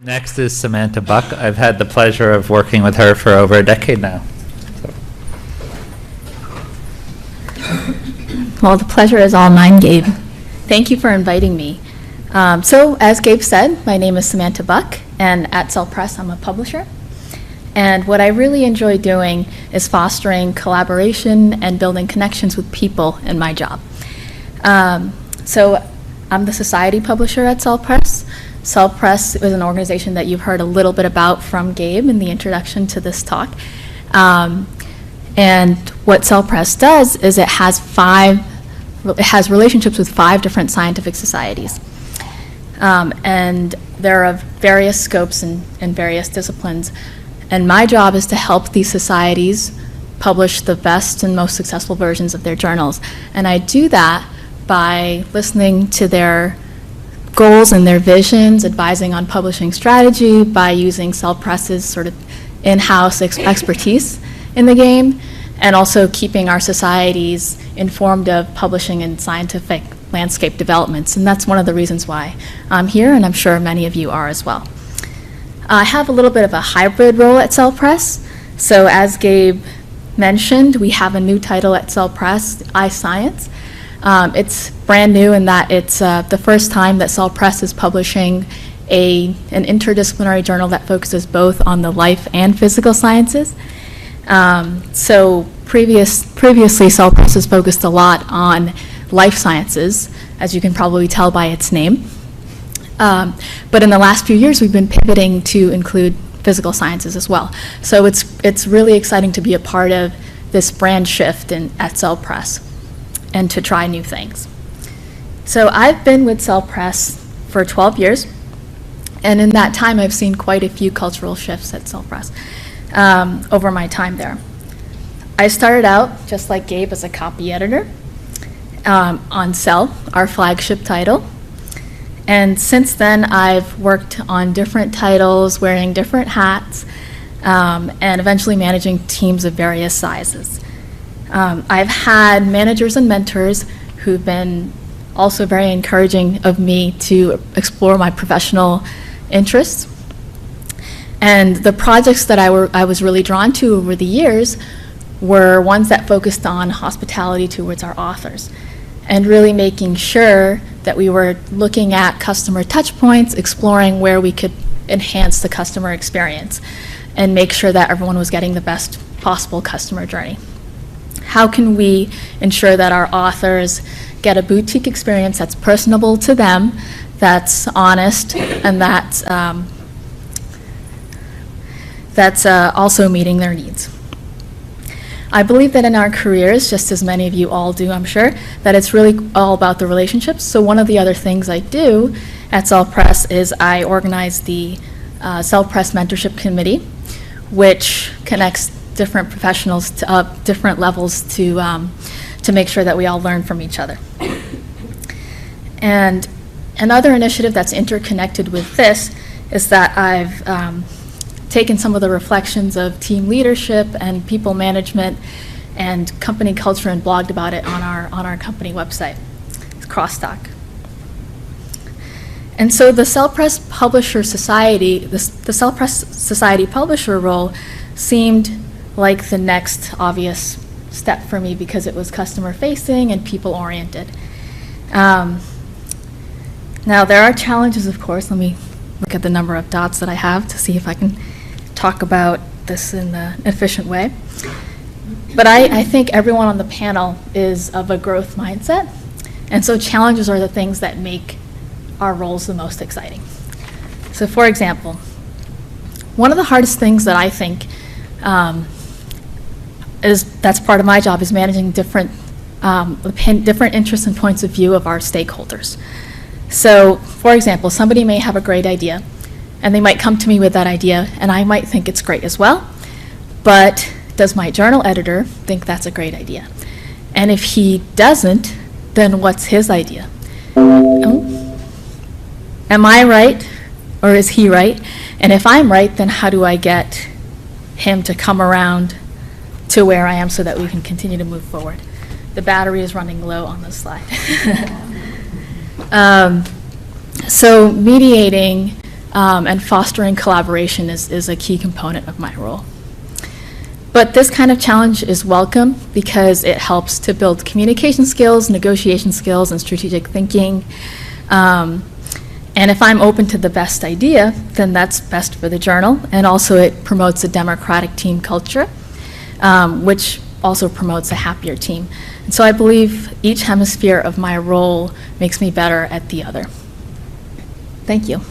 Next is Samantha Buck. I've had the pleasure of working with her for over a decade now. Well, the pleasure is all mine, Gabe. Thank you for inviting me. So, as Gabe said, my name is Samantha Buck, and at Cell Press, I'm a publisher. And what I really enjoy doing is fostering collaboration and building connections with people in my job. So, I'm the society publisher at Cell Press. Cell Press is an organization that you've heard a little bit about from Gabe in the introduction to this talk. And what Cell Press does is it has relationships with 5 different scientific societies. And they're of various scopes and various disciplines. And my job is to help these societies publish the best and most successful versions of their journals. And I do that by listening to their goals and their visions, advising on publishing strategy, by using Cell Press's sort of in-house expertise in the game, and also keeping our societies informed of publishing and scientific landscape developments. And that's one of the reasons why I'm here, and I'm sure many of you are as well. I have a little bit of a hybrid role at Cell Press. So as Gabe mentioned, we have a new title at Cell Press, iScience. It's brand new in that it's the first time that Cell Press is publishing an interdisciplinary journal that focuses both on the life and physical sciences. So previously, Cell Press has focused a lot on life sciences, as you can probably tell by its name. But in the last few years, we've been pivoting to include physical sciences as well. So it's really exciting to be a part of this brand shift at Cell Press and to try new things. So I've been with Cell Press for 12 years, and in that time I've seen quite a few cultural shifts at Cell Press over my time there. I started out, just like Gabe, as a copy editor on Cell, our flagship title. And since then, I've worked on different titles, wearing different hats, and eventually managing teams of various sizes. I've had managers and mentors who've been also very encouraging of me to explore my professional interests. And the projects that I was really drawn to over the years were ones that focused on hospitality towards our authors, and really making sure that we were looking at customer touch points, exploring where we could enhance the customer experience and make sure that everyone was getting the best possible customer journey. How can we ensure that our authors get a boutique experience that's personable to them, that's honest, and that's also meeting their needs? I believe that in our careers, just as many of you all do, I'm sure, that it's really all about the relationships. So one of the other things I do at Cell Press is I organize the Cell Press Mentorship Committee, which connects different professionals to different levels to make sure that we all learn from each other. And another initiative that's interconnected with this is that I've taken some of the reflections of team leadership and people management and company culture and blogged about it on our company website. It's Crosstalk. And so the Cell Press Publisher Society, the Cell Press Society publisher role seemed like the next obvious step for me because it was customer facing and people oriented. Now there are challenges, of course. Let me look at the number of dots that I have to see if I can talk about this in an efficient way. But I think everyone on the panel is of a growth mindset, and so challenges are the things that make our roles the most exciting. So for example, one of the hardest things that I think that's part of my job is managing different interests and points of view of our stakeholders. So for example, somebody may have a great idea, and they might come to me with that idea, and I might think it's great as well, but does my journal editor think that's a great idea? And if he doesn't, then what's his idea? Oh. Am I right, or is he right? And if I'm right, then how do I get him to come around to where I am so that we can continue to move forward? The battery is running low on this slide. So mediating and fostering collaboration is a key component of my role. But this kind of challenge is welcome because it helps to build communication skills, negotiation skills, and strategic thinking. And if I'm open to the best idea, then that's best for the journal. And also it promotes a democratic team culture, which also promotes a happier team. And so I believe each hemisphere of my role makes me better at the other. Thank you.